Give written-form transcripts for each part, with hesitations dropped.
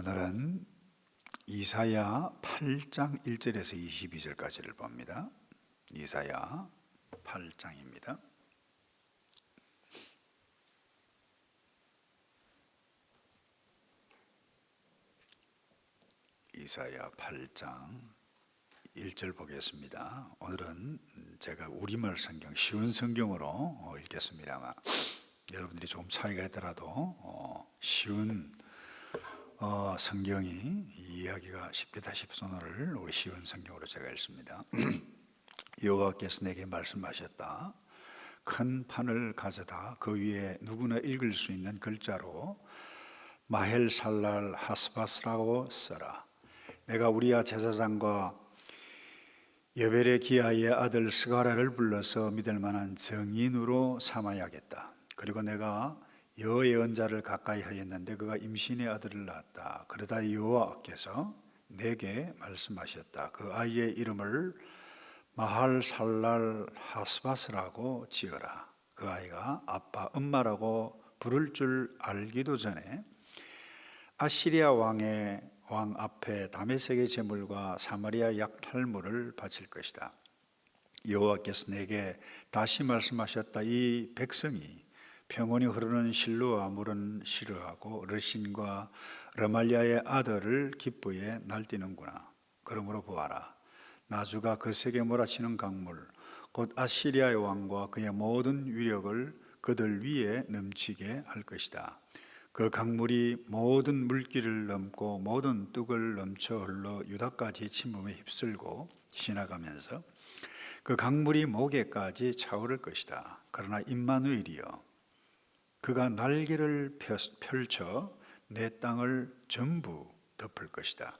오늘은 이사야 8장 1절에서 22절까지를 봅니다. 이사야 8장입니다. 이사야 8장 1절 보겠습니다. 오늘은 제가 우리말 성경, 쉬운 성경으로 읽겠습니다만 여러분들이 조금 차이가 있더라도 쉬운 성경이 이해하기가 쉽겠다 싶어서 오늘 우리 쉬운 성경으로 제가 읽습니다. 여호와께서 내게 말씀하셨다. 큰 판을 가져다 그 위에 누구나 읽을 수 있는 글자로 마헬살랄 하스바스라고 써라. 내가 우리야 제사장과 여벨의 기아의 아들 스가랴를 불러서 믿을 만한 증인으로 삼아야겠다. 그리고 내가 여예언자를 가까이 하였는데 그가 임신의 아들을 낳았다. 그러다 여호와께서 내게 말씀하셨다. 그 아이의 이름을 마할살랄 하스바스라고 지어라. 그 아이가 아빠 엄마라고 부를 줄 알기도 전에 아시리아 왕 앞에 다메섹의 제물과 사마리아 약탈물을 바칠 것이다. 여호와께서 내게 다시 말씀하셨다. 이 백성이 평온히 흐르는 실로와 물은 싫어하고 르신과 르말리아의 아들을 기쁘게 날뛰는구나. 그러므로 보아라. 나주가 그 세계 몰아치는 강물 곧 아시리아의 왕과 그의 모든 위력을 그들 위에 넘치게 할 것이다. 그 강물이 모든 물길을 넘고 모든 뚝을 넘쳐 흘러 유다까지 침범에 휩쓸고 지나가면서 그 강물이 목에까지 차오를 것이다. 그러나 임마누엘이여, 그가 날개를 펼쳐 내 땅을 전부 덮을 것이다.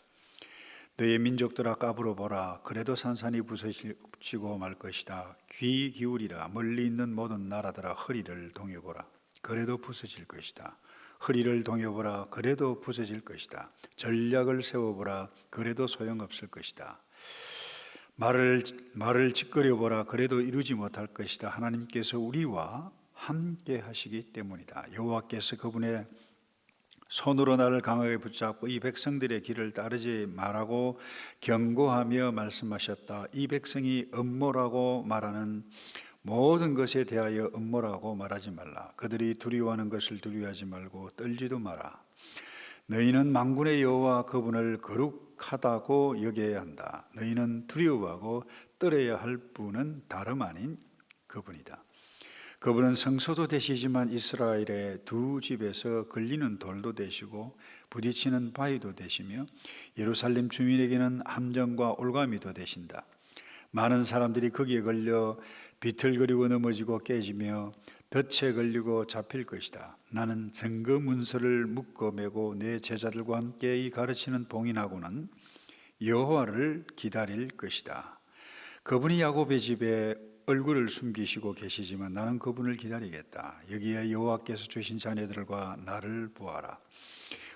너의 민족들아 까불어 보라. 그래도 산산이 부서지고 말 것이다. 귀 기울이라. 멀리 있는 모든 나라들아 허리를 동여보라. 그래도 부서질 것이다. 허리를 동여보라. 그래도 부서질 것이다. 전략을 세워보라. 그래도 소용없을 것이다. 말을 짓거려보라. 그래도 이루지 못할 것이다. 하나님께서 우리와 함께 하시기 때문이다. 여호와께서 그분의 손으로 나를 강하게 붙잡고 이 백성들의 길을 따르지 말라고 경고하며 말씀하셨다. 이 백성이 음모라고 말하는 모든 것에 대하여 음모라고 말하지 말라. 그들이 두려워하는 것을 두려워하지 말고 떨지도 마라. 너희는 만군의 여호와 그분을 거룩하다고 여겨야 한다. 너희는 두려워하고 떨어야 할 분은 다름 아닌 그분이다. 그분은 성소도 되시지만 이스라엘의 두 집에서 걸리는 돌도 되시고 부딪히는 바위도 되시며 예루살렘 주민에게는 함정과 올가미도 되신다. 많은 사람들이 거기에 걸려 비틀거리고 넘어지고 깨지며 덫에 걸리고 잡힐 것이다. 나는 증거 문서를 묶어 매고 내 제자들과 함께 이 가르치는 봉인하고는 여호와를 기다릴 것이다. 그분이 야곱의 집에 얼굴을 숨기시고 계시지만 나는 그분을 기다리겠다. 여기에 여호와께서 주신 자녀들과 나를 보아라.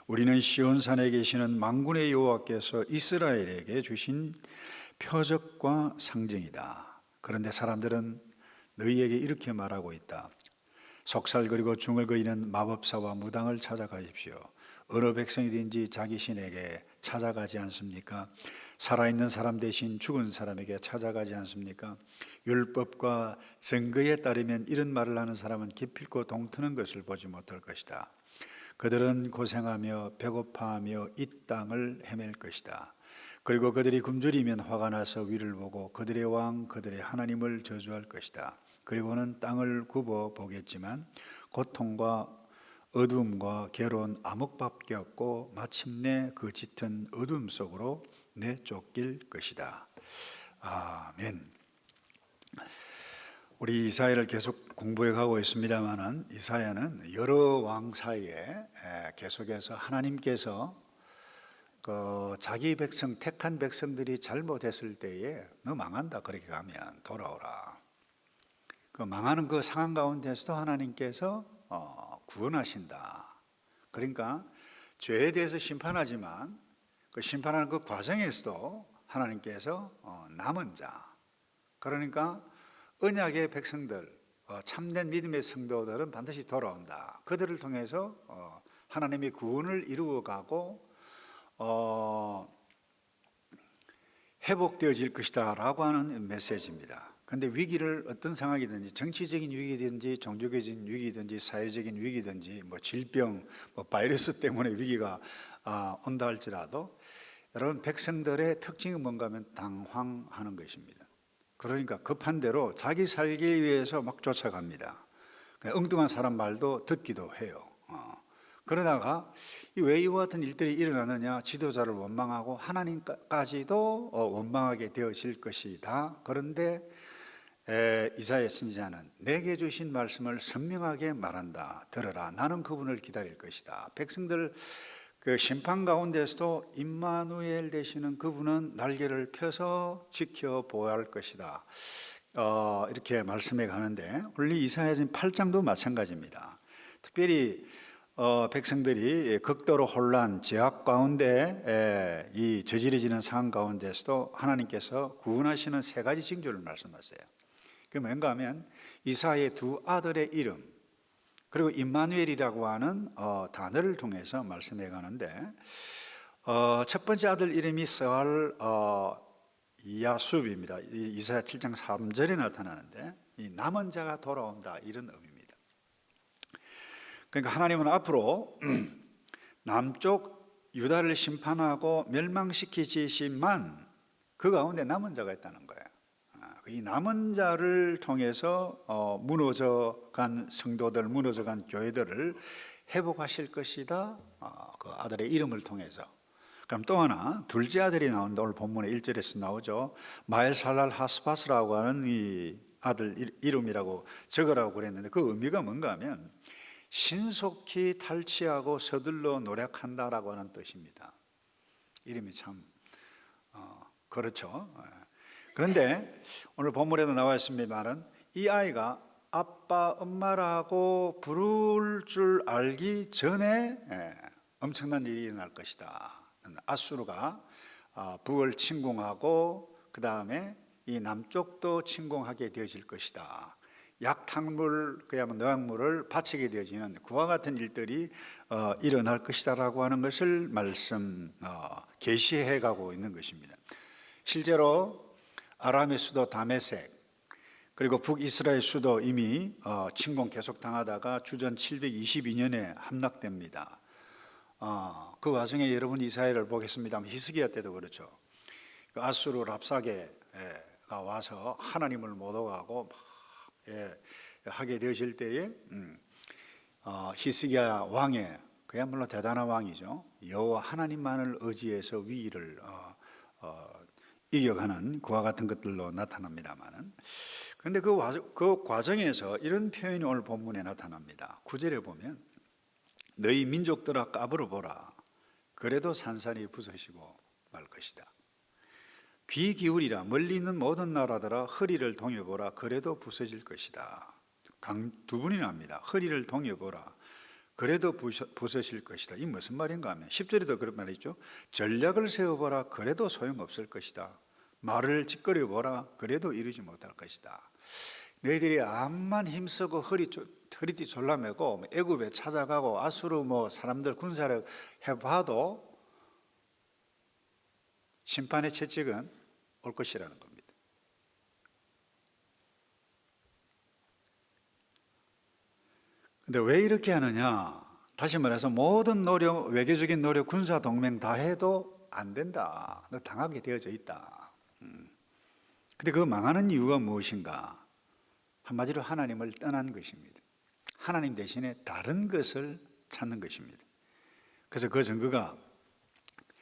우리는 시온산에 계시는 만군의 여호와께서 이스라엘에게 주신 표적과 상징이다. 그런데 사람들은 너희에게 이렇게 말하고 있다. 속살거리고 중얼거리는 마법사와 무당을 찾아가십시오. 어느 백성이든지 자기 신에게 찾아가지 않습니까? 살아있는 사람 대신 죽은 사람에게 찾아가지 않습니까? 율법과 증거에 따르면 이런 말을 하는 사람은 기필코 동트는 것을 보지 못할 것이다. 그들은 고생하며 배고파하며 이 땅을 헤맬 것이다. 그리고 그들이 굶주리면 화가 나서 위를 보고 그들의 왕 그들의 하나님을 저주할 것이다. 그리고는 땅을 굽어 보겠지만 고통과 어둠과 괴로운 암흑밖에 없고 마침내 그 짙은 어둠 속으로 내쫓길 것이다. 아멘. 우리 이사야를 계속 공부해 가고 있습니다만은 이사야는 여러 왕 사이에 계속해서 하나님께서 자기 백성 택한 백성들이 잘못했을 때에 너 망한다 그렇게 가면 돌아오라. 그 망하는 그 상황 가운데서도 하나님께서 구원하신다. 그러니까 죄에 대해서 심판하지만 그 심판하는 그 과정에서도 하나님께서 남은 자, 그러니까 언약의 백성들, 참된 믿음의 성도들은 반드시 돌아온다. 그들을 통해서 하나님의 구원을 이루어가고 회복되어질 것이다라고 하는 메시지입니다. 그런데 위기를 어떤 상황이든지 정치적인 위기든지 종교적인 위기든지 사회적인 위기든지 뭐 질병, 뭐 바이러스 때문에 위기가 온다 할지라도 여러분 백성들의 특징이 뭔가 하면 당황하는 것입니다. 그러니까 급한 대로 자기 살기 위해서 막 쫓아갑니다. 엉뚱한 사람 말도 듣기도 해요. 그러다가 왜 이와 같은 일들이 일어나느냐, 지도자를 원망하고 하나님까지도 원망하게 되어질 것이다. 그런데 이사야 선지자는 내게 주신 말씀을 선명하게 말한다. 들어라. 나는 그분을 기다릴 것이다. 백성들 그 심판 가운데서도 임마누엘 되시는 그분은 날개를 펴서 지켜 보호할 것이다. 이렇게 말씀해 가는데 오늘 이사야서 8장도 마찬가지입니다. 특별히 백성들이 극도로 혼란, 제약 가운데 이 저지러지는 상황 가운데서도 하나님께서 구원하시는 세 가지 징조를 말씀하세요. 그게 뭔가 하면 이사야의 두 아들의 이름 그리고 임마누엘이라고 하는 단어를 통해서 말씀해 가는데 첫 번째 아들 이름이 스알 야숲입니다. 이사야 7장 3절에 나타나는데 이 남은 자가 돌아온다 이런 의미입니다. 그러니까 하나님은 앞으로 남쪽 유다를 심판하고 멸망시키시지만 그 가운데 남은 자가 있다는 거예요. 이 남은 자를 통해서 무너져간 성도들, 무너져간 교회들을 회복하실 것이다. 그 아들의 이름을 통해서. 그럼 또 하나 둘째 아들이 나오는데 오늘 본문에 1절에서 나오죠. 마엘살랄 하스바스라고 하는 이 아들 이름이라고 적으라고 그랬는데 그 의미가 뭔가 하면 신속히 탈취하고 서둘러 노력한다라고 하는 뜻입니다. 이름이 참 그렇죠. 그런데 오늘 본문에도 나와 있습니다만 이 아이가 아빠 엄마라고 부를 줄 알기 전에 엄청난 일이 일어날 것이다. 아수르가 북을 침공하고 그 다음에 이 남쪽도 침공하게 되어질 것이다. 약탕물, 그야말로 너약물을 바치게 되어지는 그와 같은 일들이 일어날 것이다라고 하는 것을 계시해 가고 있는 것입니다. 실제로 아람의 수도 다메섹 그리고 북이스라엘 수도 이미 침공 계속 당하다가 주전 722년에 함락됩니다. 그 와중에 여러분 이사야를 보겠습니다. 히스기야 때도 그렇죠. 아수르 랍사게가 와서 하나님을 못 오가고 하게 되어질 때에 히스기야 왕의 그야말로 대단한 왕이죠. 여호와 하나님만을 의지해서 위기를 이겨가는 그와 같은 것들로 나타납니다만은 그런데 그 과정에서 이런 표현이 오늘 본문에 나타납니다. 9절에 보면 너희 민족들아 까불어 보라. 그래도 산산이 부서지고 말 것이다. 귀 기울이라. 멀리 있는 모든 나라들아 허리를 동여보라. 그래도 부서질 것이다. 두 분이 납니다. 허리를 동여보라. 그래도 부서질 것이다. 이 무슨 말인가 하면 10절에도 그런 말이 있죠. 전략을 세워보라. 그래도 소용없을 것이다. 말을 짓거려보라. 그래도 이루지 못할 것이다. 너희들이 암만 힘쓰고 허리띠 졸라매고 애굽에 찾아가고 아수르 사람들 군사를 해봐도 심판의 채찍은 올 것이라는 겁니다. 근데 왜 이렇게 하느냐? 다시 말해서 모든 노력, 외교적인 노력, 군사 동맹 다 해도 안 된다. 너 당하게 되어져 있다. 근데 그 망하는 이유가 무엇인가? 한마디로 하나님을 떠난 것입니다. 하나님 대신에 다른 것을 찾는 것입니다. 그래서 그 증거가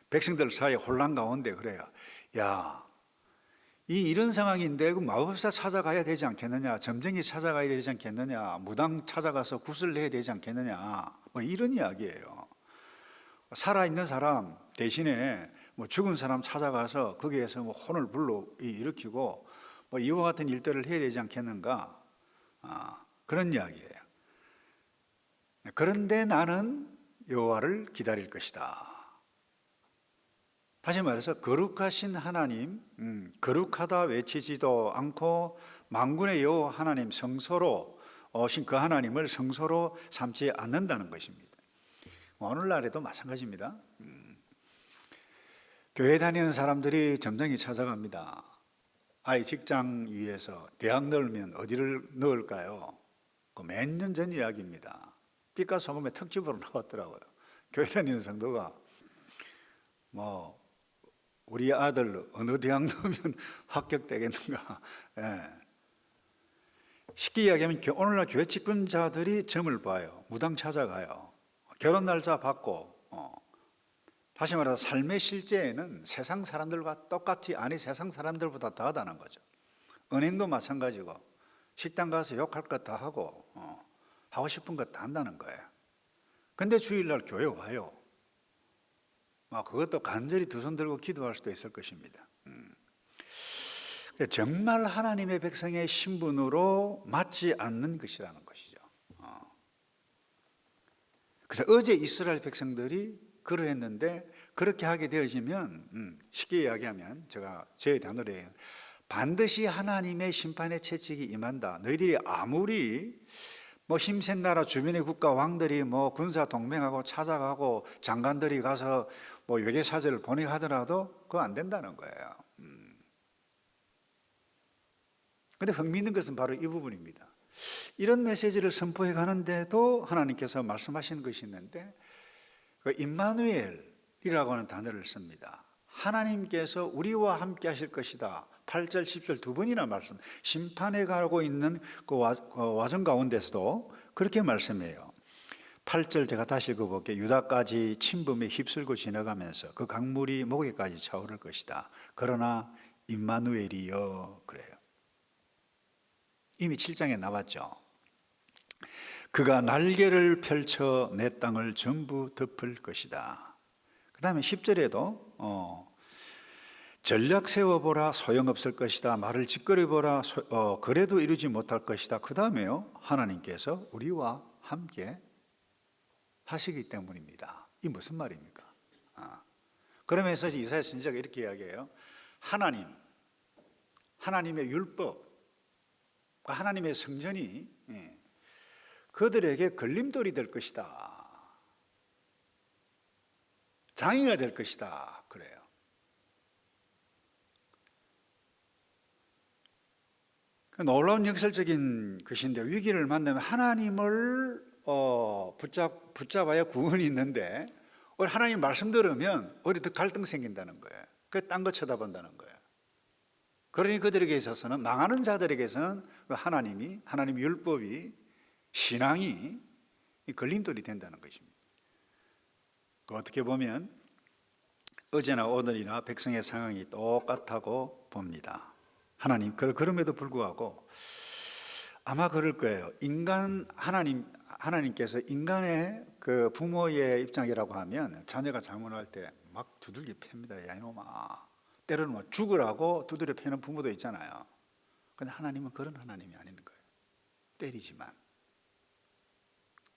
백성들 사이에 혼란 가운데 그래요. 야, 이런 상황인데 그 마법사 찾아가야 되지 않겠느냐? 점쟁이 찾아가야 되지 않겠느냐? 무당 찾아가서 굿을 내야 되지 않겠느냐? 이런 이야기예요. 살아있는 사람 대신에 죽은 사람 찾아가서 거기에서 혼을 일으키고 이와 같은 일들을 해야 되지 않겠는가? 그런 이야기예요. 그런데 나는 여호와를 기다릴 것이다. 다시 말해서 거룩하신 하나님, 거룩하다 외치지도 않고 만군의 여호와 하나님 성소로 오신 그 하나님을 성소로 삼지 않는다는 것입니다. 오늘날에도 마찬가지입니다. 교회 다니는 사람들이 점쟁이 찾아갑니다. 아이 직장 위해서 대학 넣으면 어디를 넣을까요? 그 몇 년 전 이야기입니다. 빛과 소금의 특집으로 나왔더라고요. 교회 다니는 성도가 뭐 우리 아들 어느 대학 넣으면 합격되겠는가. 예. 쉽게 이야기하면 오늘날 교회 집권자들이 점을 봐요. 무당 찾아가요. 결혼 날짜 받고 다시 말해서 삶의 실제에는 세상 사람들과 똑같이, 아니 세상 사람들보다 더하다는 거죠. 은행도 마찬가지고 식당 가서 욕할 것 다 하고 하고 싶은 것 다 한다는 거예요. 근데 주일날 교회 와요. 그것도 간절히 두 손 들고 기도할 수도 있을 것입니다. 정말 하나님의 백성의 신분으로 맞지 않는 것이라는 것이죠. 그래서 어제 이스라엘 백성들이 그러했는데, 그렇게 하게 되어지면 쉽게 이야기하면 제가 제 단어로 해요. 반드시 하나님의 심판의 채찍이 임한다. 너희들이 아무리 힘센 나라 주변의 국가 왕들이 군사 동맹하고 찾아가고 장관들이 가서 외계 사절을 보내고 하더라도 그거 안 된다는 거예요. 그런데 흥미있는 것은 바로 이 부분입니다. 이런 메시지를 선포해 가는데도 하나님께서 말씀하시는 것이 있는데, 그 임마누엘이라고 하는 단어를 씁니다. 하나님께서 우리와 함께 하실 것이다. 8절, 10절 두 번이나 말씀. 심판해 가고 있는 그 와정 가운데서도 그렇게 말씀해요. 8절 제가 다시 읽어볼게요. 유다까지 침범에 휩쓸고 지나가면서 그 강물이 목에까지 차오를 것이다. 그러나 임마누엘이여, 그래요. 이미 7장에 나왔죠. 그가 날개를 펼쳐 내 땅을 전부 덮을 것이다. 그 다음에 10절에도 전략 세워보라 소용없을 것이다. 말을 짓거려보라 그래도 이루지 못할 것이다. 그 다음에요, 하나님께서 우리와 함께 하시기 때문입니다. 이 무슨 말입니까? 그러면서 이사야 선지자가 이렇게 이야기해요. 하나님의 율법, 하나님의 성전이 그들에게 걸림돌이 될 것이다. 장애가 될 것이다. 그래요. 놀라운 역설적인 것인데, 위기를 만나면 하나님을 붙잡아야 구원이 있는데, 하나님 말씀 들으면 오히려 더 갈등 생긴다는 거예요. 그래서 딴 거 쳐다본다는 거예요. 그러니 그들에게 있어서는, 망하는 자들에게서는 하나님 율법이, 신앙이 걸림돌이 된다는 것입니다. 어떻게 보면 어제나 오늘이나 백성의 상황이 똑같다고 봅니다. 그럼에도 불구하고 아마 그럴 거예요. 하나님께서 인간의 그 부모의 입장이라고 하면 자녀가 잘못할 때 막 두들겨 팹니다. 야 이놈아. 때로는 죽으라고 두드려 패는 부모도 있잖아요. 그런데 하나님은 그런 하나님이 아닌 거예요. 때리지만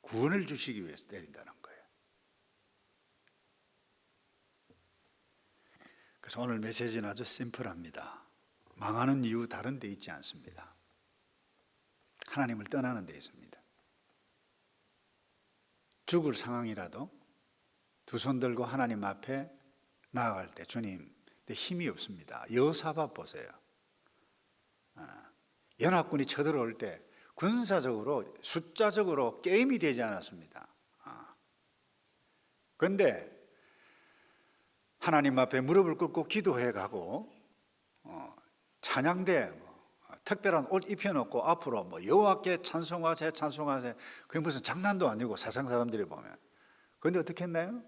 구원을 주시기 위해서 때린다는 거예요. 그래서 오늘 메시지는 아주 심플합니다. 망하는 이유 다른 데 있지 않습니다. 하나님을 떠나는 데 있습니다. 죽을 상황이라도 두 손 들고 하나님 앞에 나아갈 때, 주님, 내 힘이 없습니다. 여호사밧 보세요. 연합군이 쳐들어올 때 군사적으로, 숫자적으로 게임이 되지 않았습니다. 그런데 하나님 앞에 무릎을 꿇고 기도해 가고 찬양대 특별한 옷 입혀놓고 앞으로 여호와께 찬송하세 찬송하세, 그게 무슨 장난도 아니고 세상 사람들이 보면. 그런데 어떻게 했나요?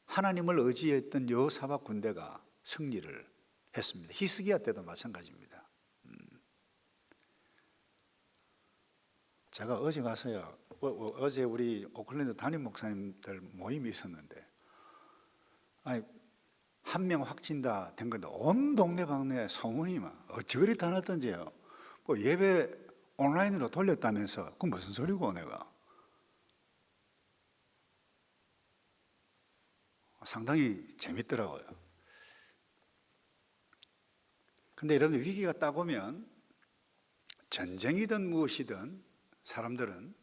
하나님을 의지했던 여호사밧 군대가 승리를 했습니다. 히스기야 때도 마찬가지입니다. 제가 어제 가서요, 어제 우리 오클랜드 담임 목사님들 모임이 있었는데, 한 명 확진다 된 건데 온 동네방네 소문이 어찌그리 다 났던지요. 예배 온라인으로 돌렸다면서. 그건 무슨 소리고 내가. 상당히 재밌더라고요. 근데 여러분, 위기가 딱 오면 전쟁이든 무엇이든 사람들은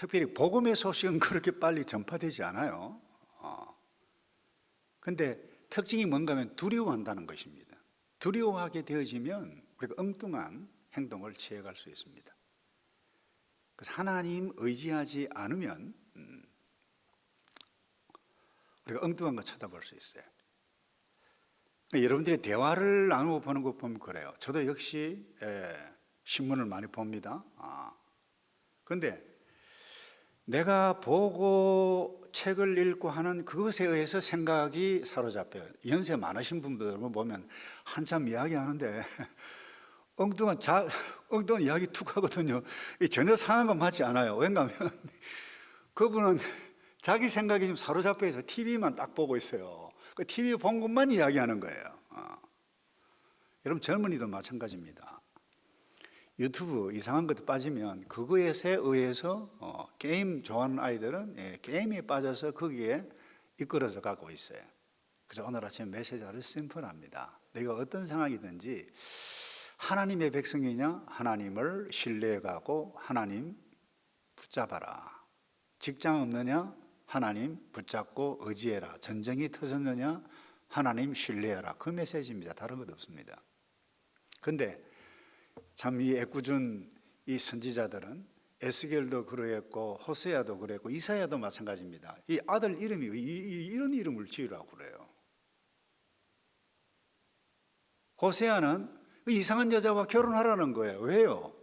특별히 복음의 소식은 그렇게 빨리 전파되지 않아요. 근데 특징이 뭔가 하면 두려워한다는 것입니다. 두려워하게 되어지면 우리가 엉뚱한 행동을 취해갈 수 있습니다. 그래서 하나님 의지하지 않으면 우리가 엉뚱한 거 쳐다볼 수 있어요. 여러분들이 대화를 나누고 보는 것 보면 그래요. 저도 역시 신문을 많이 봅니다. 그런데 내가 보고 책을 읽고 하는 그것에 의해서 생각이 사로잡혀요. 연세 많으신 분들 보면 한참 이야기하는데 엉뚱한 이야기 툭 하거든요. 전혀 상황과 맞지 않아요. 왜냐하면 그분은 자기 생각이 좀 사로잡혀 있어서 TV만 딱 보고 있어요. 그 TV 본 것만 이야기하는 거예요. 여러분 젊은이도 마찬가지입니다. 유튜브 이상한 것도 빠지면 그거에 의해서 게임 좋아하는 아이들은 게임에 빠져서 거기에 이끌어져 가고 있어요. 그래서 오늘 아침 메시지 아주 심플합니다. 내가 어떤 상황이든지 하나님의 백성이냐 하나님을 신뢰해가고 하나님 붙잡아라. 직장 없느냐 하나님 붙잡고 의지해라. 전쟁이 터졌느냐 하나님 신뢰해라. 그 메시지입니다. 다른 것 없습니다. 그런데 참 이 애꿎은 이 선지자들은 에스겔도 그러했고 호세아도 그랬고 이사야도 마찬가지입니다. 이 아들 이름이 이런 이름을 지으라고 그래요. 호세아는 이상한 여자와 결혼하라는 거예요. 왜요?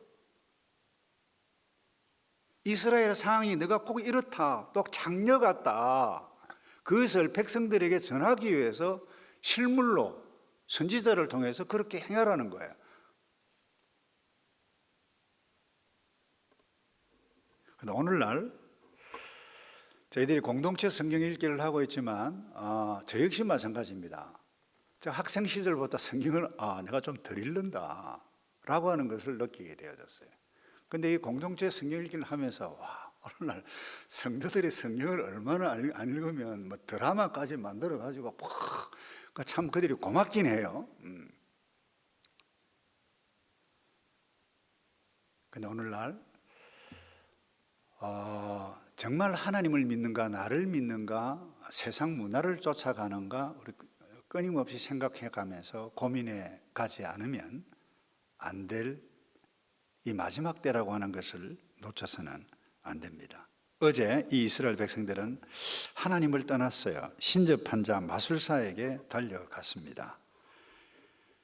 이스라엘 상황이 너가 꼭 이렇다, 또 장녀 같다. 그것을 백성들에게 전하기 위해서 실물로 선지자를 통해서 그렇게 행하라는 거예요. 근데 오늘날 저희들이 공동체 성경 읽기를 하고 있지만 저 역시 마찬가지입니다. 저 학생 시절부터 성경을 내가 좀 덜 읽는다 라고 하는 것을 느끼게 되어졌어요. 근데 이 공동체 성경 읽기를 하면서 오늘날 성도들이 성경을 얼마나 안 읽으면 뭐 드라마까지 만들어 가지고 참 그들이 고맙긴 해요. 근데 오늘날 정말 하나님을 믿는가 나를 믿는가 세상 문화를 쫓아가는가 우리 끊임없이 생각해 가면서 고민해 가지 않으면 안 될 이 마지막 때라고 하는 것을 놓쳐서는 안 됩니다. 어제 이 이스라엘 백성들은 하나님을 떠났어요. 신접한 자 마술사에게 달려갔습니다.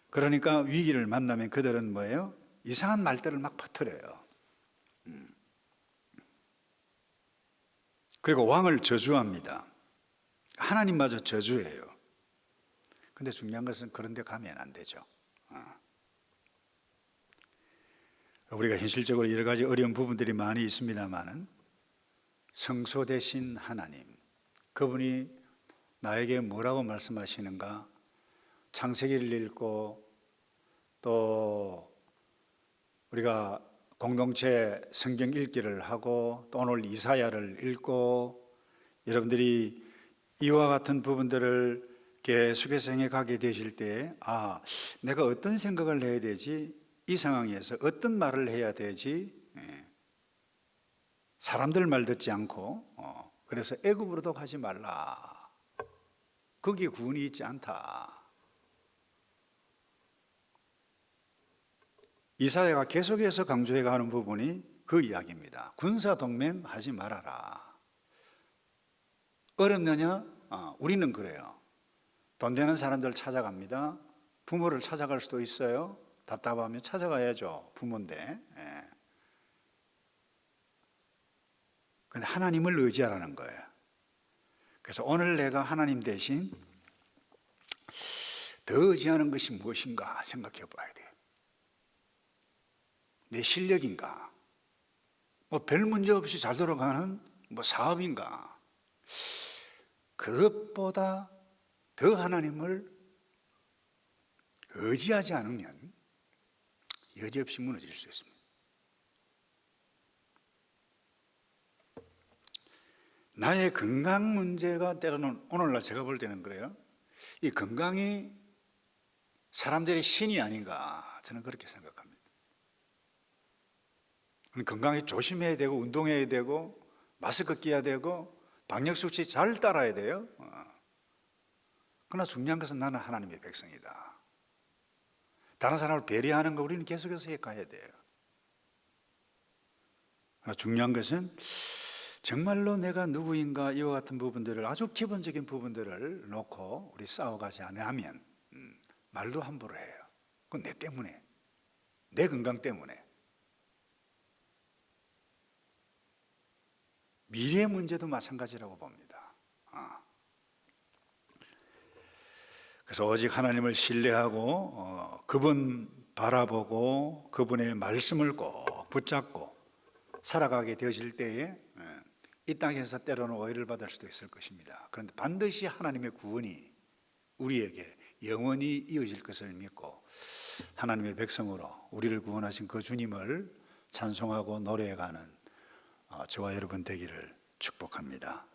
그러니까 위기를 만나면 그들은 뭐예요? 이상한 말들을 막 퍼뜨려요. 그리고 왕을 저주합니다. 하나님마저 저주해요. 근데 중요한 것은 그런 데 가면 안 되죠. 우리가 현실적으로 여러 가지 어려운 부분들이 많이 있습니다만은 성소 되신 하나님, 그분이 나에게 뭐라고 말씀하시는가? 창세기를 읽고 또 우리가 공동체 성경 읽기를 하고 또 오늘 이사야를 읽고 여러분들이 이와 같은 부분들을 계속해서 행해가게 되실 때 내가 어떤 생각을 해야 되지? 이 상황에서 어떤 말을 해야 되지? 사람들 말 듣지 않고 그래서 애굽으로도 가지 말라. 거기에 구원이 있지 않다. 이사야가 계속해서 강조해 가는 부분이 그 이야기입니다. 군사동맹 하지 말아라. 어렵느냐? 우리는 그래요. 돈 되는 사람들 찾아갑니다. 부모를 찾아갈 수도 있어요. 답답하면 찾아가야죠. 부모인데. 근데 하나님을 의지하라는 거예요. 그래서 오늘 내가 하나님 대신 더 의지하는 것이 무엇인가 생각해 봐야 돼요. 내 실력인가? 별 문제 없이 잘 돌아가는 사업인가? 그것보다 더 하나님을 의지하지 않으면 여지없이 무너질 수 있습니다. 나의 건강 문제가 때로는 오늘날 제가 볼 때는 그래요. 이 건강이 사람들의 신이 아닌가 저는 그렇게 생각합니다. 건강에 조심해야 되고 운동해야 되고 마스크 끼야 되고 방역수칙 잘 따라야 돼요. 그러나 중요한 것은 나는 하나님의 백성이다. 다른 사람을 배려하는 거 우리는 계속해서 해가야 돼요. 그러나 중요한 것은 정말로 내가 누구인가 이와 같은 부분들을, 아주 기본적인 부분들을 놓고 우리 싸워가지 않으면 말도 함부로 해요. 그건 내 때문에, 내 건강 때문에. 미래의 문제도 마찬가지라고 봅니다. 그래서 오직 하나님을 신뢰하고 그분 바라보고 그분의 말씀을 꼭 붙잡고 살아가게 되어질 때에 이 땅에서 때로는 오해를 받을 수도 있을 것입니다. 그런데 반드시 하나님의 구원이 우리에게 영원히 이어질 것을 믿고 하나님의 백성으로 우리를 구원하신 그 주님을 찬송하고 노래해가는 저와 여러분 되기를 축복합니다.